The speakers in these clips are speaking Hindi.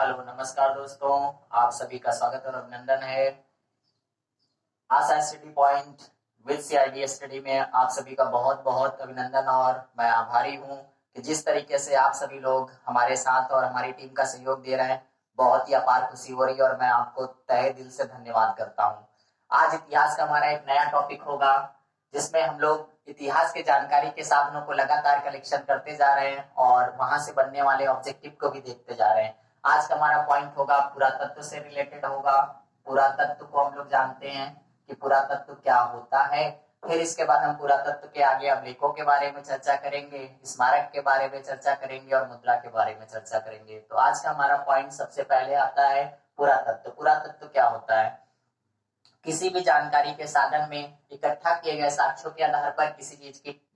हेलो नमस्कार दोस्तों, आप सभी का स्वागत और अभिनंदन है। Asha study point with CID study में आप सभी का बहुत बहुत अभिनंदन और मैं आभारी हूं कि जिस तरीके से आप सभी लोग हमारे साथ और हमारी टीम का सहयोग दे रहे हैं, बहुत ही अपार खुशी हो रही है और मैं आपको तहे दिल से धन्यवाद करता हूं। आज इतिहास का हमारा एक नया टॉपिक होगा जिसमें हम लोग इतिहास के जानकारी के साधनों को लगातार कलेक्शन करते जा रहे हैं और वहां से बनने वाले ऑब्जेक्टिव को भी देखते जा रहे हैं। आज का हमारा पॉइंट होगा पुरातत्व से रिलेटेड होगा। पुरातत्व को हम लोग जानते हैं कि पुरातत्व क्या होता है। फिर इसके बाद हम पुरातत्व के आगे अभिलेखों के बारे में चर्चा करेंगे, स्मारक के बारे में चर्चा करेंगे और मुद्रा के बारे में चर्चा करेंगे। तो आज का हमारा पॉइंट सबसे पहले आता है पुरातत्व। पुरातत्व क्या होता है? किसी भी जानकारी के साधन में इकट्ठा किए गए साक्ष्यों के आधार पर किसी चीज की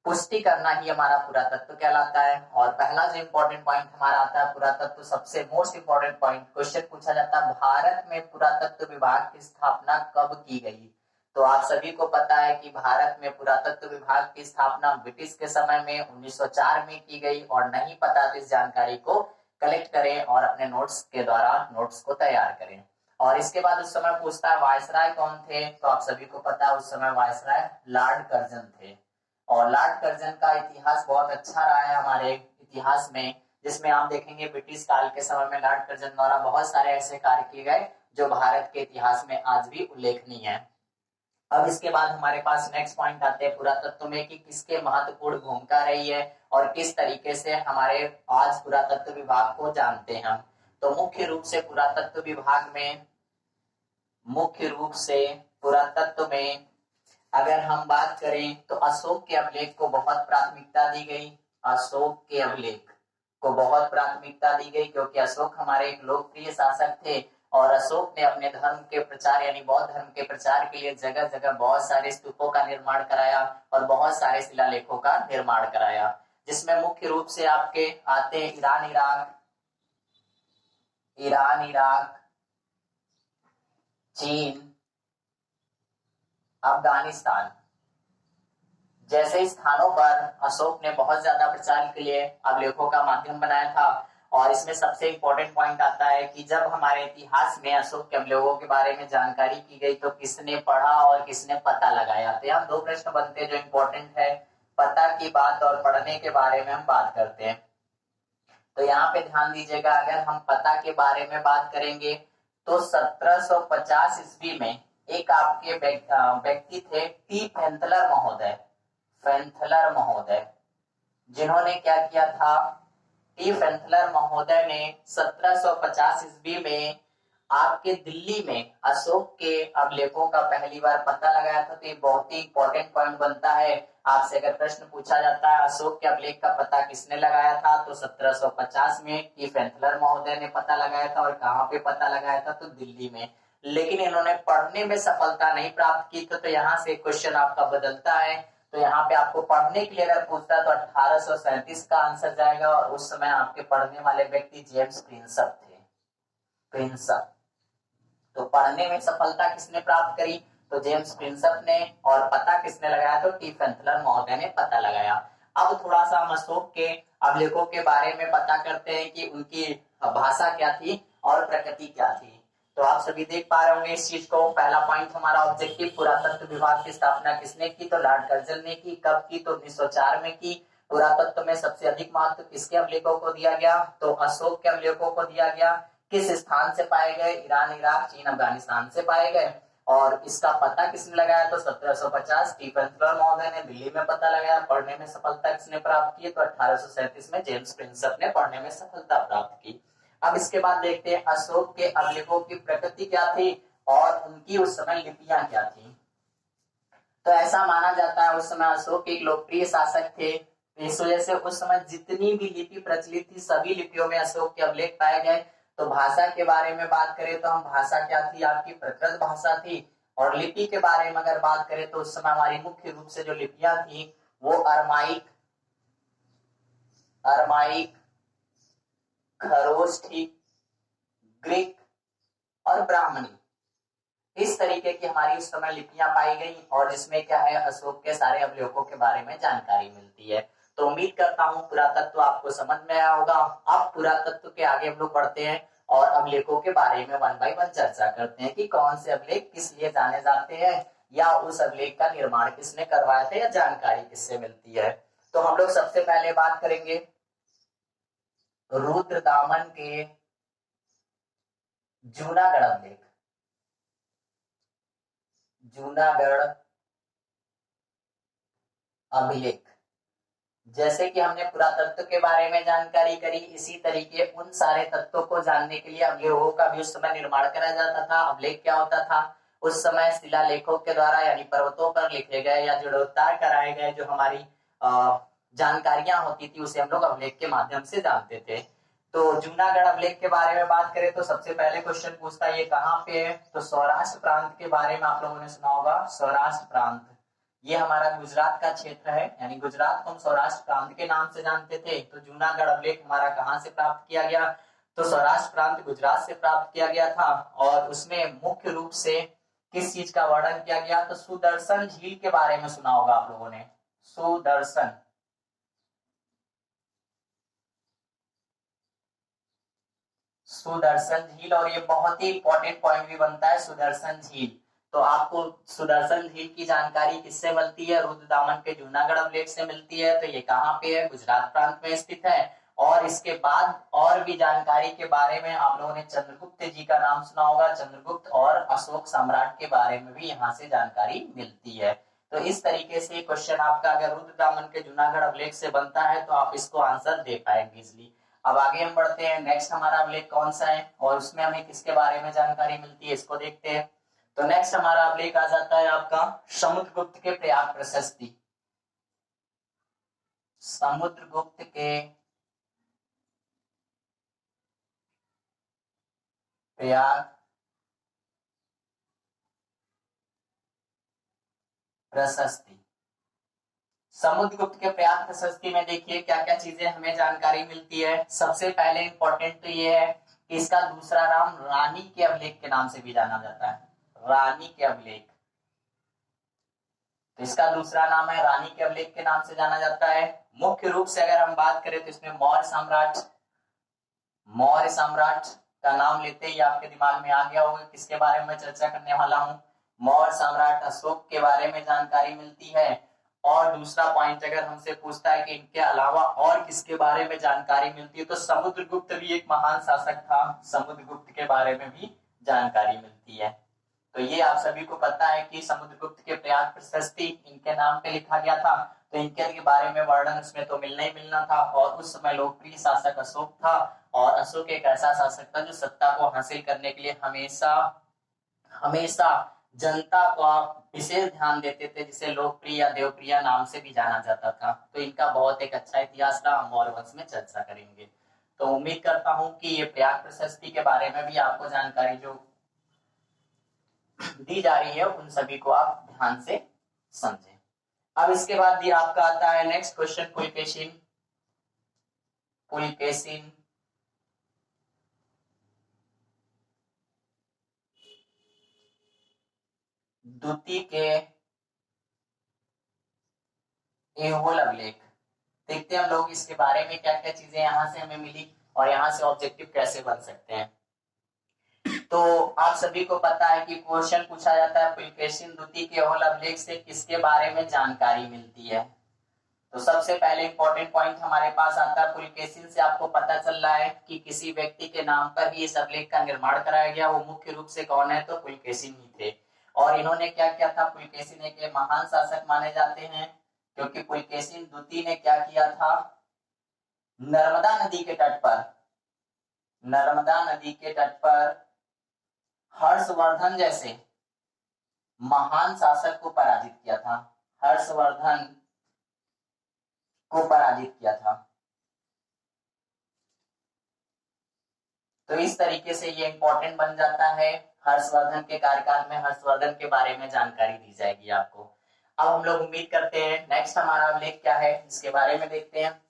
पुष्टि करना ही हमारा पुरातत्व कहलाता है। और पहला जो इम्पोर्टेंट पॉइंट हमारा आता है पुरातत्व, सबसे मोस्ट इम्पोर्टेंट पॉइंट, क्वेश्चन पूछा जाता है भारत में पुरातत्व विभाग की स्थापना कब की गई? तो आप सभी को पता है कि भारत में पुरातत्व विभाग की स्थापना ब्रिटिश के समय में 1904 में की गई। और नहीं पता तो इस जानकारी को कलेक्ट करें और अपने नोट्स के द्वारा नोट्स को तैयार करें। और इसके बाद उस समय पूछता है वायसराय कौन थे? तो आप सभी को पता है उस समय वायसराय लॉर्ड कर्जन थे। और लॉर्ड कर्जन का इतिहास बहुत अच्छा रहा है हमारे इतिहास में, जिसमें आप देखेंगे ब्रिटिश काल के समय में लॉर्ड कर्जन द्वारा बहुत सारे ऐसे कार्य किए गए जो भारत के इतिहास में आज भी उल्लेखनीय है। अब इसके बाद हमारे पास नेक्स्ट पॉइंट आते हैं पुरातत्व में कि किसके महत्वपूर्ण भूमिका रही है और किस तरीके से हमारे आज पुरातत्व विभाग को जानते हैं हम। तो मुख्य रूप से पुरातत्व विभाग में, मुख्य रूप से पुरातत्व में अगर हम बात करें तो अशोक के अभिलेख को बहुत प्राथमिकता दी गई। अशोक के अभिलेख को बहुत प्राथमिकता दी गई क्योंकि अशोक हमारे एक लोकप्रिय शासक थे और अशोक ने अपने धर्म के प्रचार यानी बौद्ध धर्म के प्रचार के लिए जगह जगह बहुत सारे स्तूपों का निर्माण कराया और बहुत सारे शिलालेखों का निर्माण कराया, जिसमें मुख्य रूप से आपके आते हैं ईरान इराक, चीन, अफगानिस्तान जैसे स्थानों पर अशोक ने बहुत ज्यादा प्रचार के लिए अभिलेखों का माध्यम बनाया था। और इसमें सबसे इंपॉर्टेंट पॉइंट आता है कि जब हमारे इतिहास में अशोक के अभिलेखों के बारे में जानकारी की गई तो किसने पढ़ा और किसने पता लगाया। तो यहाँ दो प्रश्न बनते हैं जो इम्पोर्टेंट है, पता की बात और पढ़ने के बारे में हम बात करते हैं। तो यहाँ पे ध्यान दीजिएगा, अगर हम पता के बारे में बात करेंगे तो 1750 ईस्वी में एक आपके व्यक्ति थे टी फेंथलर महोदय, जिन्होंने क्या किया था? टी फेंथलर महोदय ने 1750 ईस्वी में आपके दिल्ली में अशोक के अभिलेखों का पहली बार पता लगाया था। तो ये बहुत ही इंपॉर्टेंट पॉइंट बनता है। आपसे अगर प्रश्न पूछा जाता है अशोक के अभिलेख का पता किसने लगाया था, तो 1750 में टी फेंथलर महोदय ने पता लगाया था। और कहाँ पे पता लगाया था? तो दिल्ली में। लेकिन इन्होंने पढ़ने में सफलता नहीं प्राप्त की। तो यहाँ से क्वेश्चन आपका बदलता है। तो यहाँ पे आपको पढ़ने के लिए अगर पूछता है तो 1837 का आंसर जाएगा। और उस समय आपके पढ़ने वाले व्यक्ति जेम्स प्रिंसप थे। तो पढ़ने में सफलता किसने प्राप्त करी? तो जेम्स प्रिंसप ने। और पता किसने लगाया? तो टी फेंथलर महोदय ने पता लगाया। अब थोड़ा सा हम अशोक के अभिलेखों के बारे में पता करते हैं कि उनकी भाषा क्या थी और प्रकृति क्या थी। तो आप सभी देख पा रहे होंगे इस चीज को। पहला पॉइंट हमारा ऑब्जेक्टिव, पुरातत्व विभाग की स्थापना किसने की? तो लॉर्ड कर्जन ने की। कब की? तो 1904 में की। पुरातत्व में सबसे अधिक महत्व किसके अभिलेखों को दिया गया? तो अशोक के अभिलेखों को दिया गया। किस स्थान से पाए गए? ईरान इराक चीन अफगानिस्तान से पाए गए। और इसका पता किसने लगाया? तो 1750 टी फेंथलर महोदय ने दिल्ली में पता लगाया। पढ़ने में सफलता किसने प्राप्त की? तो 1837 में जेम्स प्रिंसप ने पढ़ने में सफलता प्राप्त की। अब इसके बाद देखते हैं अशोक के अभिलेखों की प्रकृति क्या थी और उनकी उस समय लिपियां क्या थी। तो ऐसा माना जाता है उस समय अशोक एक लोकप्रिय शासक थे। इस वजह से उस समय जितनी भी लिपि प्रचलित थी सभी लिपियों में अशोक के अभिलेख पाए गए। तो भाषा के बारे में बात करें तो हम भाषा क्या थी? आपकी प्राकृत भाषा थी। और लिपि के बारे में अगर बात करें तो उस समय हमारी मुख्य रूप से जो लिपियां थी वो अरमाइक, खरोष्ठी, ग्रीक और ब्राह्मणी, इस तरीके की हमारी उस समय लिपियां पाई गई। और जिसमें क्या है? अशोक के सारे अभिलेखों के बारे में जानकारी मिलती है। तो उम्मीद करता हूँ पुरातत्व आपको समझ में आया होगा। अब पुरातत्व के आगे हम लोग बढ़ते हैं और अभिलेखों के बारे में वन बाय वन चर्चा करते हैं कि कौन से अभिलेख किस लिए जाने जाते हैं या उस अभिलेख का निर्माण किसने करवाया था या जानकारी किससे मिलती है। तो हम लोग सबसे पहले बात करेंगे रुद्रदामन के जूनागढ़ अभिलेख। जूनागढ़ अभिलेख, जैसे कि हमने पुरातत्व के बारे में जानकारी करी, इसी तरीके उन सारे तत्वों को जानने के लिए अभिलेखों का भी उस समय निर्माण करा जाता था। अभिलेख क्या होता था? उस समय शिलालेखों के द्वारा यानी पर्वतों पर लिखे गए या जीर्णोद्धार कराए गए जो हमारी जानकारियां होती थी उसे हम लोग अभिलेख के माध्यम से जानते थे। तो जूनागढ़ अभिलेख के बारे में बात करें तो सबसे पहले क्वेश्चन पूछता है ये कहाँ पे है? तो सौराष्ट्र प्रांत के बारे में आप लोगों ने सुना होगा। सौराष्ट्र प्रांत ये हमारा गुजरात का क्षेत्र है, यानी गुजरात को हम सौराष्ट्र प्रांत के नाम से जानते थे। तो जूनागढ़ अभिलेख हमारा कहाँ से प्राप्त किया गया? तो सौराष्ट्र प्रांत गुजरात से प्राप्त किया गया था और उसमें मुख्य रूप से किस चीज का वर्णन किया गया? तो सुदर्शन झील के बारे में सुना होगा आप लोगों ने। सुदर्शन सुदर्शन झील, और ये बहुत ही इंपॉर्टेंट पॉइंट भी बनता है सुदर्शन झील। तो आपको सुदर्शन झील की जानकारी किससे मिलती है? रुद्रदामन के जूनागढ़ अभिलेख से मिलती है। तो ये कहाँ पे है? गुजरात प्रांत में स्थित है। और इसके बाद और भी जानकारी के बारे में आप लोगों ने चंद्रगुप्त जी का नाम सुना होगा। चंद्रगुप्त और अशोक सम्राट के बारे में भी यहाँ से जानकारी मिलती है। तो इस तरीके से क्वेश्चन आपका अगर रुद्रदामन के जूनागढ़ अभिलेख से बनता है तो आप इसको आंसर दे पाएंगे इजिली। अब आगे हम बढ़ते हैं, नेक्स्ट हमारा अभिलेख कौन सा है और उसमें हमें किसके बारे में जानकारी मिलती है इसको देखते हैं। तो नेक्स्ट हमारा अभिलेख आ जाता है आपका समुद्रगुप्त के प्रयाग प्रशस्ति। समुद्रगुप्त के प्रयाग प्रशस्ति। समुद्रगुप्त के प्रयाग प्रशस्ति में देखिए क्या क्या चीजें हमें जानकारी मिलती है। सबसे पहले इंपॉर्टेंट तो ये है कि इसका दूसरा नाम रानी के अभिलेख के नाम से भी जाना जाता है। रानी के अभिलेख, तो इसका दूसरा नाम है रानी के अभिलेख के नाम से जाना जाता है। मुख्य रूप से अगर हम बात करें तो इसमें मौर्य सम्राट का नाम लेते ही आपके दिमाग में आ गया होगा किसके बारे में चर्चा करने वाला हूं। मौर्य सम्राट अशोक के बारे में जानकारी मिलती है। और दूसरा पॉइंट अगर हमसे पूछता है कि इनके अलावा और किसके बारे में जानकारी मिलती है तो समुद्रगुप्त भी एक महान शासक था, समुद्रगुप्त के बारे में भी जानकारी मिलती है। तो ये आप सभी को पता है कि समुद्रगुप्त के प्रयाग प्रशस्ति इनके नाम पे लिखा गया था। तो इनके बारे में वर्णन उसमें तो मिलना ही मिलना था। और उस समय लोकप्रिय शासक अशोक था और अशोक एक ऐसा शासक था जो सत्ता को हासिल करने के लिए हमेशा हमेशा जनता को विशेष ध्यान देते थे, जिसे लोकप्रिय या देवप्रिय नाम से भी जाना जाता था। तो इनका बहुत एक अच्छा इतिहास रहा, मौर्य वंश में चर्चा करेंगे। तो उम्मीद करता हूं कि ये प्रयाग प्रशस्ति के बारे में भी आपको जानकारी जो दी जा रही है उन सभी को आप ध्यान से समझें। अब इसके बाद भी आपका आता है नेक्स्ट क्वेश्चन पुलकेशिन द्वितीय के ऐहोल अभिलेख। देखते हैं हम लोग इसके बारे में क्या क्या चीजें यहाँ से हमें मिली और यहाँ से ऑब्जेक्टिव कैसे बन सकते हैं। तो आप सभी को पता है कि क्वेश्चन पूछा जाता है पुलकेशिन द्वितीय के ऐहोल अभिलेख से किसके बारे में जानकारी मिलती है। तो सबसे पहले इंपॉर्टेंट पॉइंट हमारे पास आता है पुलकेशिन से आपको पता चल रहा है कि किसी व्यक्ति के नाम पर ही इस अभिलेख का निर्माण कराया गया। वो मुख्य रूप से कौन है? तो पुलकेशिन ही थे। और इन्होंने क्या किया था? पुलकेशिन एक महान शासक माने जाते हैं क्योंकि पुलकेशिन द्वितीय ने क्या किया था? नर्मदा नदी के तट पर हर्षवर्धन जैसे महान शासक को पराजित किया था। हर्षवर्धन को पराजित किया था। तो इस तरीके से ये इंपॉर्टेंट बन जाता है। हर्षवर्धन के कार्यकाल में हर्षवर्धन के बारे में जानकारी दी जाएगी आपको। अब हम लोग उम्मीद करते हैं नेक्स्ट हमारा अभिलेख क्या है इसके बारे में देखते हैं।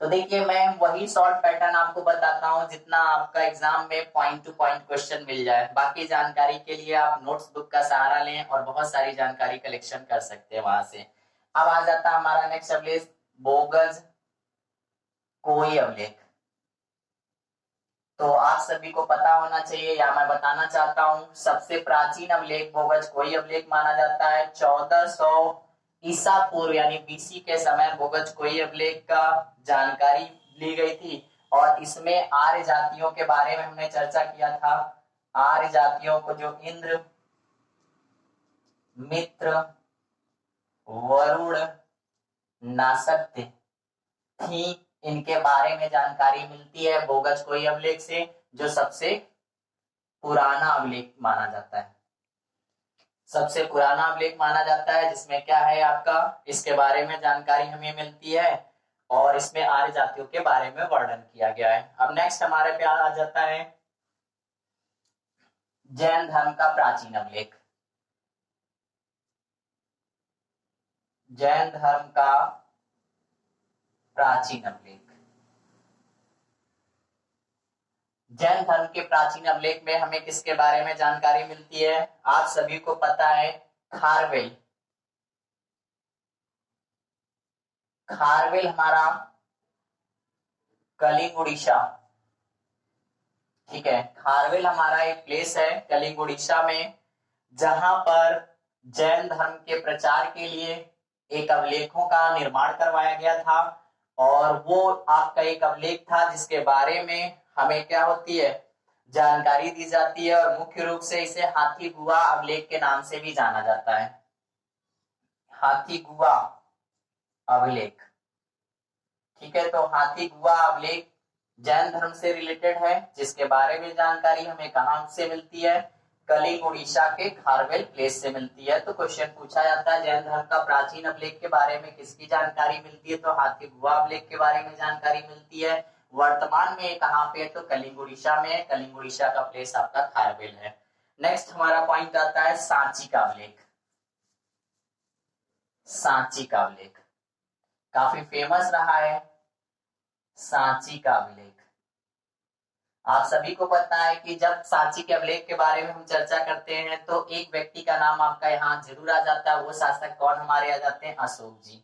तो देखिए मैं वही शॉर्ट पैटर्न आपको बताता हूँ जितना आपका एग्जाम में पॉइंट टू पॉइंट क्वेश्चन मिल जाए। बाकी जानकारी के लिए आप नोट्स बुक का सहारा लें और बहुत सारी जानकारी कलेक्शन कर सकते हैं वहां से। अब आ जाता है हमारा नेक्स्ट अभिलेख बोगज कोई अवलेख। तो आप सभी को पता होना चाहिए या मैं बताना चाहता हूं, सबसे प्राचीन अवलेख बोगज कोई अवलेख माना जाता है। 1400 ईसा पूर्व यानी बीसी के समय बोगज कोई अवलेख का जानकारी ली गई थी और इसमें आर्य जातियों के बारे में हमने चर्चा किया था। आर्य जातियों को जो इंद्र, मित्र, वरुण, नासत्य थी, इनके बारे में जानकारी मिलती है बोगज कोई अवलेख से, जो सबसे पुराना अवलेख माना जाता है। सबसे पुराना अवलेख माना जाता है जिसमें क्या है आपका, इसके बारे में जानकारी हमें मिलती है और इसमें आर्य जातियों के बारे में वर्णन किया गया है। अब नेक्स्ट हमारे पे आ जाता है जैन धर्म का प्राचीन अवलेख। जैन धर्म का प्राचीन अवलेख। जैन धर्म के प्राचीन अवलेख में हमें किसके बारे में जानकारी मिलती है? आप सभी को पता है खारवेल। खारवेल हमारा कलिंग उड़ीसा, ठीक है, खारवेल हमारा एक प्लेस है कलिंग उड़ीसा में, जहां पर जैन धर्म के प्रचार के लिए एक अवलेखों का निर्माण करवाया गया था और वो आपका एक अवलेख था जिसके बारे में हमें क्या होती है, जानकारी दी जाती है और मुख्य रूप से इसे हाथी गुहा अवलेख के नाम से भी जाना जाता है। हाथी गुहा अवलेख, ठीक है। तो हाथी गुहा अवलेख जैन धर्म से रिलेटेड है, जिसके बारे में जानकारी हमें कहां से मिलती है? कलिंग उड़ीसा के खारवेल प्लेस से मिलती है। तो क्वेश्चन पूछा जाता है जैन धर्म का प्राचीन अवलेख के बारे में किसकी जानकारी मिलती है? तो हाथी गुहा अवलेख के बारे में जानकारी मिलती है। वर्तमान में कहां पे है? तो कलिंग उड़ीसा में है। कलिंग उड़ीसा का प्लेस आपका खारवेल है। नेक्स्ट हमारा पॉइंट आता है सांची का अवलेख। सांची का अवलेख काफी फेमस रहा है। सांची का अवलेख, आप सभी को पता है कि जब सांची के अवलेख के बारे में हम चर्चा करते हैं तो एक व्यक्ति का नाम आपका यहाँ जरूर आ जाता है। वो शासक कौन हमारे आ जाते हैं? अशोक जी।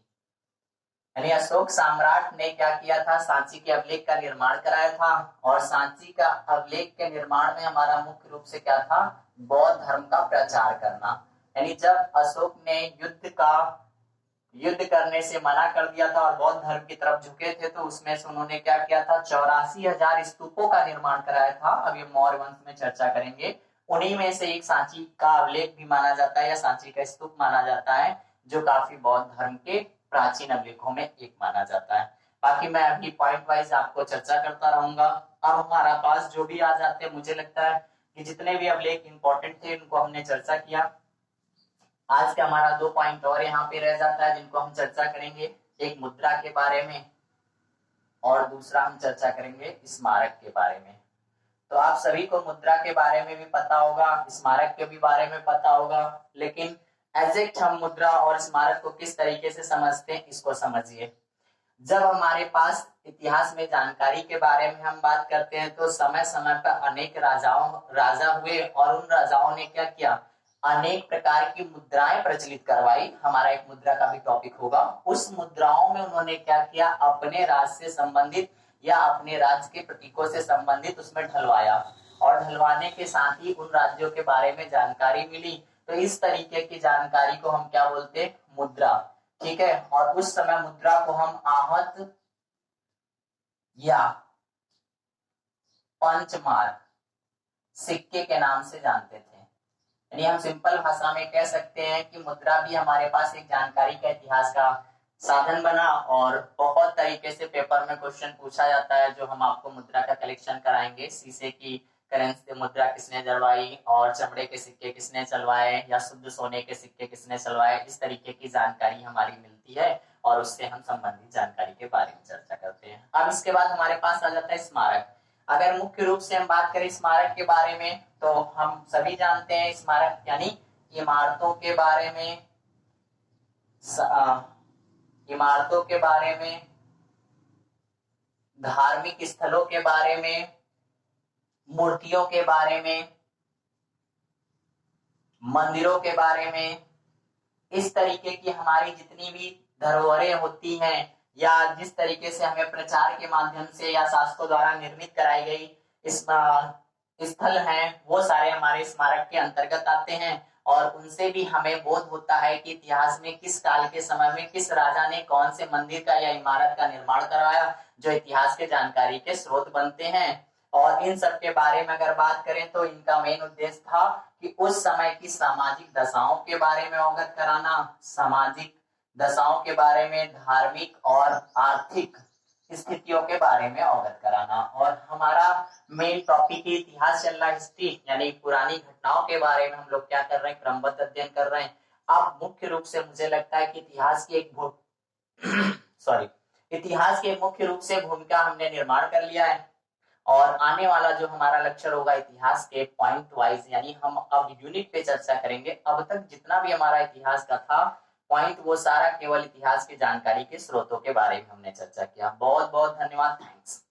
यानी अशोक सम्राट ने क्या किया था? सांची के अवलेख का निर्माण कराया था और सांची का अवलेख के निर्माण में हमारा मुख्य रूप से क्या था? बौद्ध धर्म का प्रचार करना। यानी जब अशोक ने युद्ध करने से मना कर दिया था और बौद्ध धर्म की तरफ झुके थे, तो उसमें से उन्होंने क्या किया था? 84,000 स्तूपों का निर्माण कराया था। अब ये मौर्य वंश में चर्चा करेंगे। उन्हीं में से एक सांची का अवलेख भी माना जाता है या सांची का स्तूप माना जाता है, जो काफी बौद्ध धर्म के प्राचीन अवलेखों में एक माना जाता है। बाकी मैं अभी पॉइंट वाइज आपको चर्चा करता रहूंगा। अब हमारा पास जो भी आ जाते हैं, मुझे लगता है कि जितने भी अवलेख इंपॉर्टेंट थे उनको हमने चर्चा किया। आज का हमारा 2 पॉइंट और यहाँ पे रह जाता है जिनको हम चर्चा करेंगे, एक मुद्रा के बारे में और दूसरा हम चर्चा करेंगे स्मारक के बारे में। तो आप सभी को मुद्रा के बारे में भी पता होगा, स्मारक के भी बारे में पता होगा, लेकिन एग्जैक्ट हम मुद्रा और स्मारक को किस तरीके से समझते हैं इसको समझिए। जब हमारे पास इतिहास में जानकारी के बारे में हम बात करते हैं तो समय समय पर अनेक राजा हुए और उन राजाओं ने क्या किया? अनेक प्रकार की मुद्राएं प्रचलित करवाई। हमारा एक मुद्रा का भी टॉपिक होगा। उस मुद्राओं में उन्होंने क्या किया? अपने राज्य से संबंधित या अपने राज्य के प्रतीकों से संबंधित उसमें ढलवाया और ढलवाने के साथ ही उन राज्यों के बारे में जानकारी मिली। तो इस तरीके की जानकारी को हम क्या बोलते हैं? मुद्रा, ठीक है। और उस समय मुद्रा को हम आहत या पंचमार्क सिक्के के नाम से जानते थे। यानी हम सिंपल भाषा में कह सकते हैं कि मुद्रा भी हमारे पास एक जानकारी का इतिहास का साधन बना और बहुत तरीके से पेपर में क्वेश्चन पूछा जाता है। जो हम आपको मुद्रा का कलेक्शन कराएंगे, शीशे की करेंसी मुद्रा किसने जलवाई और चमड़े के सिक्के किसने चलवाए या शुद्ध सोने के सिक्के किसने चलवाए, इस तरीके की जानकारी हमारी मिलती है और उससे हम संबंधित जानकारी के बारे में चर्चा करते हैं। अब इसके बाद हमारे पास आ जाता है स्मारक। अगर मुख्य रूप से हम बात करें स्मारक के बारे में तो हम सभी जानते हैं स्मारक यानी इमारतों के बारे में, इमारतों के बारे में, धार्मिक स्थलों के बारे में, मूर्तियों के बारे में, मंदिरों के बारे में, इस तरीके की हमारी जितनी भी धरोहरें होती हैं या जिस तरीके से हमें प्रचार के माध्यम से या शासकों द्वारा निर्मित कराई गई इस स्थल हैं, वो सारे हमारे स्मारक के अंतर्गत आते हैं और उनसे भी हमें बोध होता है कि इतिहास में किस काल के समय में किस राजा ने कौन से मंदिर का या इमारत का निर्माण करवाया, जो इतिहास के जानकारी के स्रोत बनते हैं। और इन सब के बारे में अगर बात करें तो इनका मेन उद्देश्य था कि उस समय की सामाजिक दशाओं के बारे में अवगत कराना, सामाजिक दशाओं के बारे में, धार्मिक और आर्थिक स्थितियों के बारे में अवगत कराना। और हमारा मेन टॉपिक इतिहास चल रहा है, हिस्ट्री यानी पुरानी घटनाओं के बारे में हम लोग क्या कर रहे हैं, क्रमबद्ध अध्ययन कर रहे हैं। अब मुख्य रूप से मुझे लगता है कि इतिहास की एक इतिहास की मुख्य रूप से भूमिका हमने निर्माण कर लिया है और आने वाला जो हमारा लेक्चर होगा इतिहास के पॉइंट वाइज, यानी हम अब यूनिट पे चर्चा करेंगे। अब तक जितना भी हमारा इतिहास का था पॉइंट, वो सारा केवल इतिहास की जानकारी के स्रोतों के बारे में हमने चर्चा किया। बहुत बहुत धन्यवाद, थैंक्स।